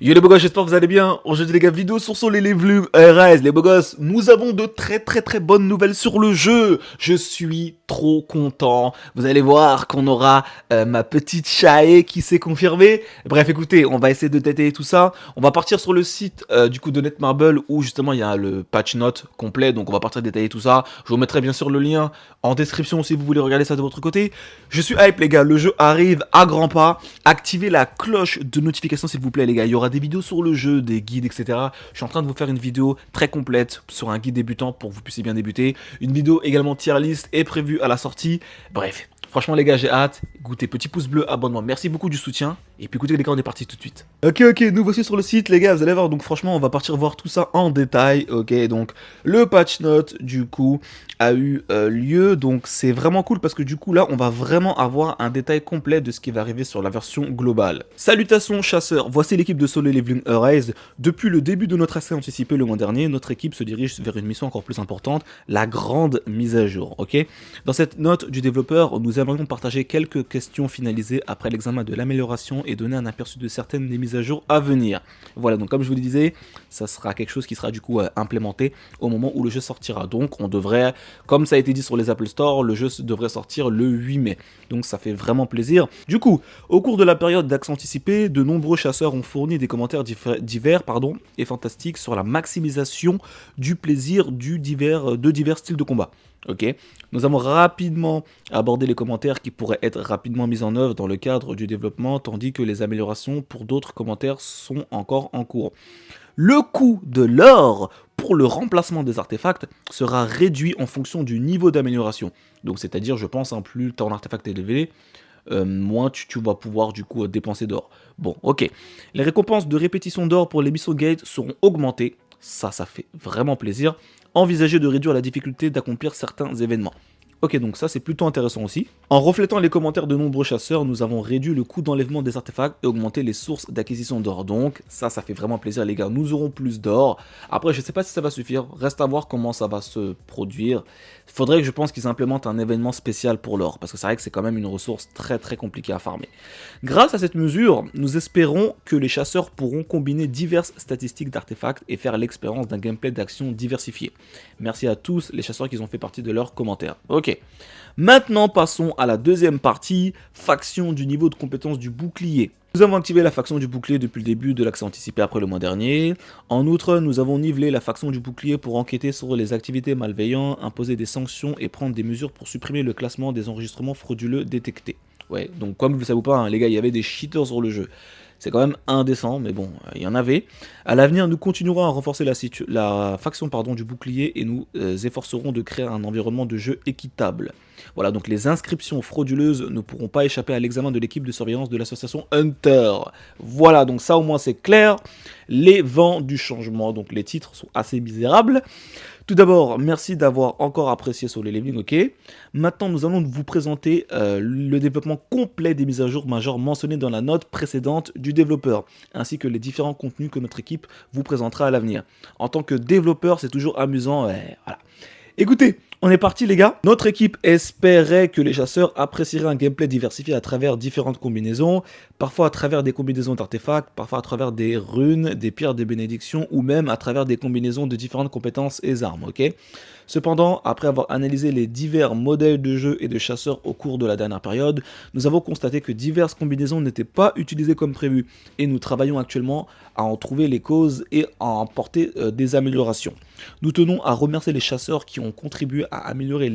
Yo les beaux gosses, j'espère que vous allez bien. Aujourd'hui les gars, vidéo sur Soul et les Vlug RS. Les beaux gosses, nous avons de très bonnes nouvelles sur le jeu. Je suis trop content. Vous allez voir qu'on aura ma petite Chae qui s'est confirmée. Bref, écoutez, on va essayer de détailler tout ça. On va partir sur le site du coup de Netmarble où justement il y a le patch note complet. Donc on va partir détailler tout ça. Je vous mettrai bien sûr le lien en description si vous voulez regarder ça de votre côté. Je suis hype les gars, le jeu arrive à grands pas. Activez la cloche de notification s'il vous plaît les gars. Il y aura des vidéos sur le jeu, des guides, etc. Je suis en train de vous faire une vidéo très complète sur un guide débutant pour que vous puissiez bien débuter. Une vidéo également tier list est prévue à la sortie. Bref, franchement les gars, j'ai hâte. Écoutez, petit pouce bleu, abonnement, merci beaucoup du soutien. Et puis écoutez les gars, on est parti tout de suite. Ok, nous voici sur le site les gars, vous allez voir. Donc franchement, on va partir voir tout ça en détail. Ok, donc le patch note du coup a eu lieu. Donc c'est vraiment cool parce que du coup là, on va vraiment avoir un détail complet de ce qui va arriver sur la version globale. Salutations chasseurs, voici l'équipe de Solo Leveling Arise. Depuis le début de notre accès anticipé le mois dernier, notre équipe se dirige vers une mission encore plus importante, la grande mise à jour. Ok, dans cette note du développeur, nous aimerions partager quelques questions finalisées après l'examen de l'amélioration et donner un aperçu de certaines des mises à jour à venir. Voilà, donc comme je vous le disais, ça sera quelque chose qui sera du coup implémenté au moment où le jeu sortira. Donc on devrait, comme ça a été dit sur les Apple Store, le jeu devrait sortir le 8 mai. Donc ça fait vraiment plaisir. Du coup, au cours de la période d'accès anticipé, de nombreux chasseurs ont fourni des commentaires divers et fantastiques sur la maximisation du plaisir de divers styles de combat. Ok, nous avons rapidement abordé les commentaires qui pourraient être rapidement mis en œuvre dans le cadre du développement, tandis que les améliorations pour d'autres commentaires sont encore en cours. Le coût de l'or pour le remplacement des artefacts sera réduit en fonction du niveau d'amélioration. Donc c'est-à-dire, je pense, plus ton artefact est élevé, moins tu vas pouvoir du coup dépenser d'or. Bon, ok. Les récompenses de répétition d'or pour les missions gate seront augmentées. Ça fait vraiment plaisir. Envisagez de réduire la difficulté d'accomplir certains événements. Ok, donc ça c'est plutôt intéressant aussi. En reflétant les commentaires de nombreux chasseurs, nous avons réduit le coût d'enlèvement des artefacts et augmenté les sources d'acquisition d'or. Donc ça fait vraiment plaisir les gars, nous aurons plus d'or. Après je sais pas si ça va suffire, reste à voir comment ça va se produire. Il faudrait que je pense qu'ils implémentent un événement spécial pour l'or, parce que c'est vrai que c'est quand même une ressource très compliquée à farmer. Grâce à cette mesure, nous espérons que les chasseurs pourront combiner diverses statistiques d'artefacts et faire l'expérience d'un gameplay d'action diversifié. Merci à tous les chasseurs qui ont fait partie de leurs commentaires. Ok. Maintenant, passons à la deuxième partie, faction du niveau de compétence du bouclier. Nous avons activé la faction du bouclier depuis le début de l'accès anticipé après le mois dernier. En outre, nous avons nivelé la faction du bouclier pour enquêter sur les activités malveillantes, imposer des sanctions et prendre des mesures pour supprimer le classement des enregistrements frauduleux détectés. Ouais, donc comme vous le savez ou pas, hein, les gars, il y avait des cheaters sur le jeu. C'est quand même indécent, mais bon, il y en avait. À l'avenir, nous continuerons à renforcer la faction du bouclier et nous efforcerons de créer un environnement de jeu équitable. Voilà, donc les inscriptions frauduleuses ne pourront pas échapper à l'examen de l'équipe de surveillance de l'association Hunter. Voilà, donc ça au moins c'est clair. Les vents du changement, donc les titres sont assez misérables. Tout d'abord, merci d'avoir encore apprécié sur les leveling, ok. Maintenant, nous allons vous présenter le développement complet des mises à jour majeures mentionnées dans la note précédente du développeur, ainsi que les différents contenus que notre équipe vous présentera à l'avenir. En tant que développeur, c'est toujours amusant, voilà. Écoutez, on est parti les gars. Notre équipe espérait que les chasseurs apprécieraient un gameplay diversifié à travers différentes combinaisons, parfois à travers des combinaisons d'artefacts, parfois à travers des runes, des pierres de bénédiction ou même à travers des combinaisons de différentes compétences et armes, ok. Cependant, après avoir analysé les divers modèles de jeu et de chasseurs au cours de la dernière période, nous avons constaté que diverses combinaisons n'étaient pas utilisées comme prévu et nous travaillons actuellement à en trouver les causes et à en porter des améliorations. Nous tenons à remercier les chasseurs qui ont contribué à améliorer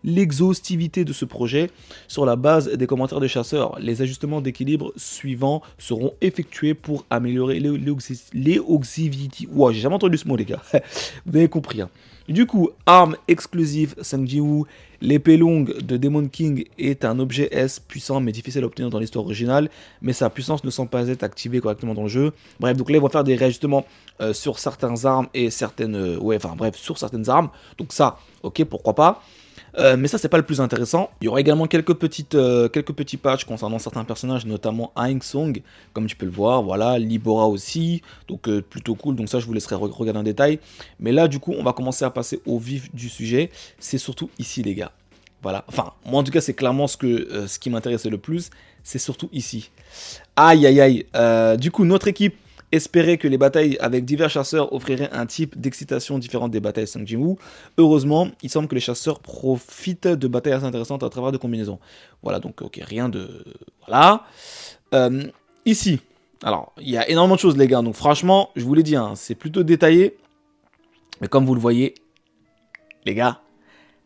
l'exhaustivité de ce projet. Sur la base des commentaires des chasseurs, les ajustements d'équilibre suivants seront effectués pour améliorer l'exhaustivité. Wow, j'ai jamais entendu ce mot les gars, vous avez compris hein. Du coup, arme exclusive Sangjiwoo, l'épée longue de Demon King est un objet S puissant mais difficile à obtenir dans l'histoire originale, mais sa puissance ne semble pas être activée correctement dans le jeu. Bref, donc là, ils vont faire des réajustements sur certaines armes et certaines... sur certaines armes. Donc ça, ok, pourquoi pas. Mais ça, c'est pas le plus intéressant. Il y aura également quelques petits patchs concernant certains personnages, notamment Aang Song, comme tu peux le voir, voilà, Libora aussi, donc plutôt cool, donc ça je vous laisserai regarder en détail. Mais là, du coup, on va commencer à passer au vif du sujet, c'est surtout ici les gars. Voilà. Enfin, moi en tout cas, c'est clairement ce qui m'intéressait le plus. C'est surtout ici. Aïe, aïe, aïe. Du coup, notre équipe espérait que les batailles avec divers chasseurs offriraient un type d'excitation différente des batailles 5 Jinwoo. Heureusement, il semble que les chasseurs profitent de batailles assez intéressantes à travers des combinaisons. Voilà, donc ok, rien de... Voilà. Ici, alors, il y a énormément de choses les gars, donc franchement, je vous l'ai dit, hein, c'est plutôt détaillé. Mais comme vous le voyez, les gars,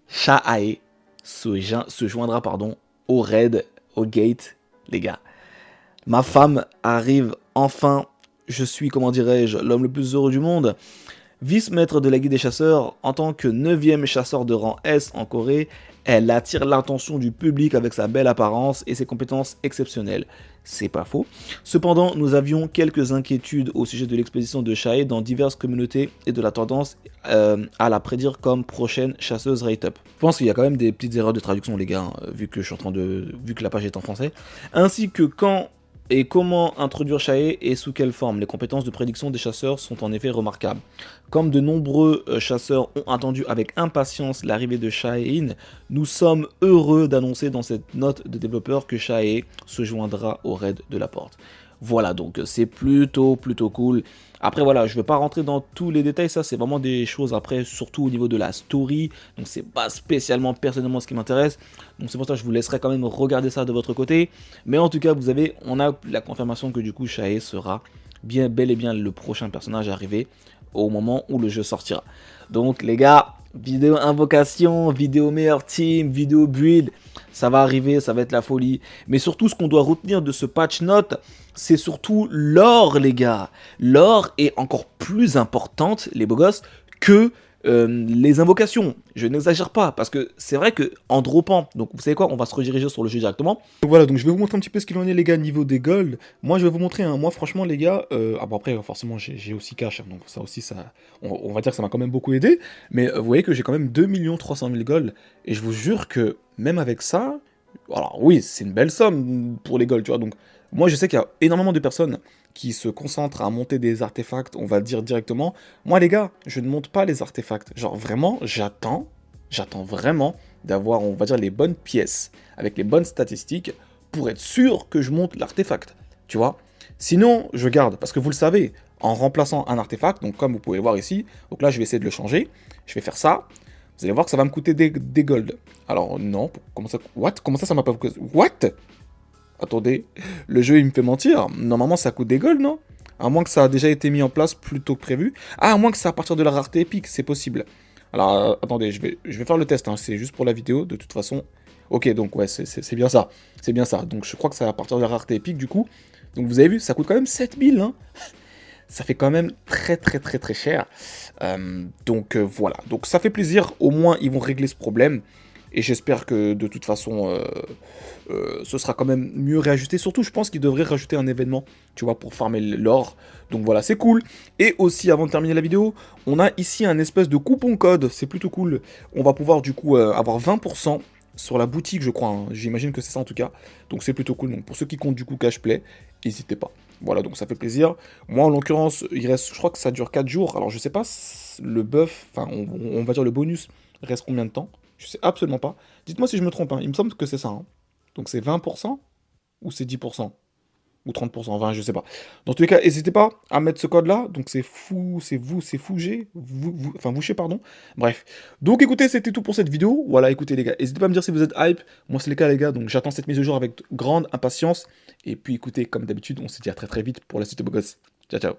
Shaae se joindra pardon, au raid, au gate, les gars. Ma femme arrive enfin, je suis, comment dirais-je, l'homme le plus heureux du monde. Vice-maître de la guilde des chasseurs, en tant que 9e chasseur de rang S en Corée, elle attire l'attention du public avec sa belle apparence et ses compétences exceptionnelles. C'est pas faux. Cependant, nous avions quelques inquiétudes au sujet de l'exposition de Shaae dans diverses communautés et de la tendance à la prédire comme prochaine chasseuse rate-up. Je pense qu'il y a quand même des petites erreurs de traduction les gars, hein, vu que la page est en français. Ainsi que quand et comment introduire Shaae et sous quelle forme. Les compétences de prédiction des chasseurs sont en effet remarquables. Comme de nombreux chasseurs ont attendu avec impatience l'arrivée de Shaae, nous sommes heureux d'annoncer dans cette note de développeur que Shaae se joindra au raid de la porte. Voilà, donc c'est plutôt cool. Après voilà, je ne vais pas rentrer dans tous les détails, ça c'est vraiment des choses après, surtout au niveau de la story. Donc c'est pas spécialement personnellement ce qui m'intéresse. Donc c'est pour ça que je vous laisserai quand même regarder ça de votre côté. Mais en tout cas, on a la confirmation que du coup Shaae sera bel et bien le prochain personnage à arriver au moment où le jeu sortira. Donc les gars, vidéo invocation, vidéo meilleur team, vidéo build, ça va arriver, ça va être la folie. Mais surtout, ce qu'on doit retenir de ce patch note, c'est surtout l'or, les gars. L'or est encore plus importante, les beaux gosses, que les invocations. Je n'exagère pas, parce que c'est vrai que en droppant, donc vous savez quoi, on va se rediriger sur le jeu directement. Donc voilà, donc je vais vous montrer un petit peu ce qu'il en est les gars niveau des gold. Moi je vais vous montrer, hein, moi franchement les gars, ah bon après forcément j'ai aussi cash, hein, donc ça aussi on va dire que ça m'a quand même beaucoup aidé. Mais vous voyez que j'ai quand même 2 300 000 gold, et je vous jure que même avec ça, alors oui c'est une belle somme pour les gold, tu vois, donc moi je sais qu'il y a énormément de personnes qui se concentrent à monter des artefacts, on va dire directement. Moi les gars, je ne monte pas les artefacts. Genre vraiment, j'attends vraiment d'avoir, on va dire, les bonnes pièces, avec les bonnes statistiques, pour être sûr que je monte l'artefact. Tu vois? Sinon, je garde, parce que vous le savez, en remplaçant un artefact, donc comme vous pouvez voir ici, donc là je vais essayer de le changer, je vais faire ça, vous allez voir que ça va me coûter des gold. Alors non, comment ça, what? Comment ça m'a pas coûté, what? Attendez, le jeu il me fait mentir. Normalement ça coûte des gold, non? À moins que ça a déjà été mis en place plus tôt que prévu. Ah, à moins que c'est à partir de la rareté épique, c'est possible. Alors attendez, je vais faire le test, hein. C'est juste pour la vidéo, de toute façon. Ok, donc ouais, c'est bien ça. C'est bien ça. Donc je crois que c'est à partir de la rareté épique du coup. Donc vous avez vu, ça coûte quand même 7000, hein. Ça fait quand même très cher. Voilà, donc ça fait plaisir. Au moins ils vont régler ce problème. Et j'espère que de toute façon, ce sera quand même mieux réajusté. Surtout, je pense qu'ils devraient rajouter un événement, tu vois, pour farmer l'or. Donc voilà, c'est cool. Et aussi, avant de terminer la vidéo, on a ici un espèce de coupon code. C'est plutôt cool. On va pouvoir du coup avoir 20% sur la boutique, je crois, hein. J'imagine que c'est ça en tout cas. Donc c'est plutôt cool. Donc pour ceux qui comptent du coup cash play, n'hésitez pas. Voilà, donc ça fait plaisir. Moi, en l'occurrence, il reste, je crois que ça dure 4 jours. Alors je sais pas, le buff, enfin on va dire le bonus, reste combien de temps? Je sais absolument pas. Dites-moi si je me trompe, hein. Il me semble que c'est ça, hein. Donc c'est 20% ou c'est 10% ou 30%, 20, je sais pas. Dans tous les cas, n'hésitez pas à mettre ce code-là. Donc c'est Fougé, enfin Vouché, pardon. Bref. Donc écoutez, c'était tout pour cette vidéo. Voilà, écoutez les gars, n'hésitez pas à me dire si vous êtes hype. Moi c'est le cas les gars, donc j'attends cette mise au jour avec grande impatience. Et puis écoutez, comme d'habitude, on se dit à très vite pour la suite de beaux gosses. Ciao, ciao.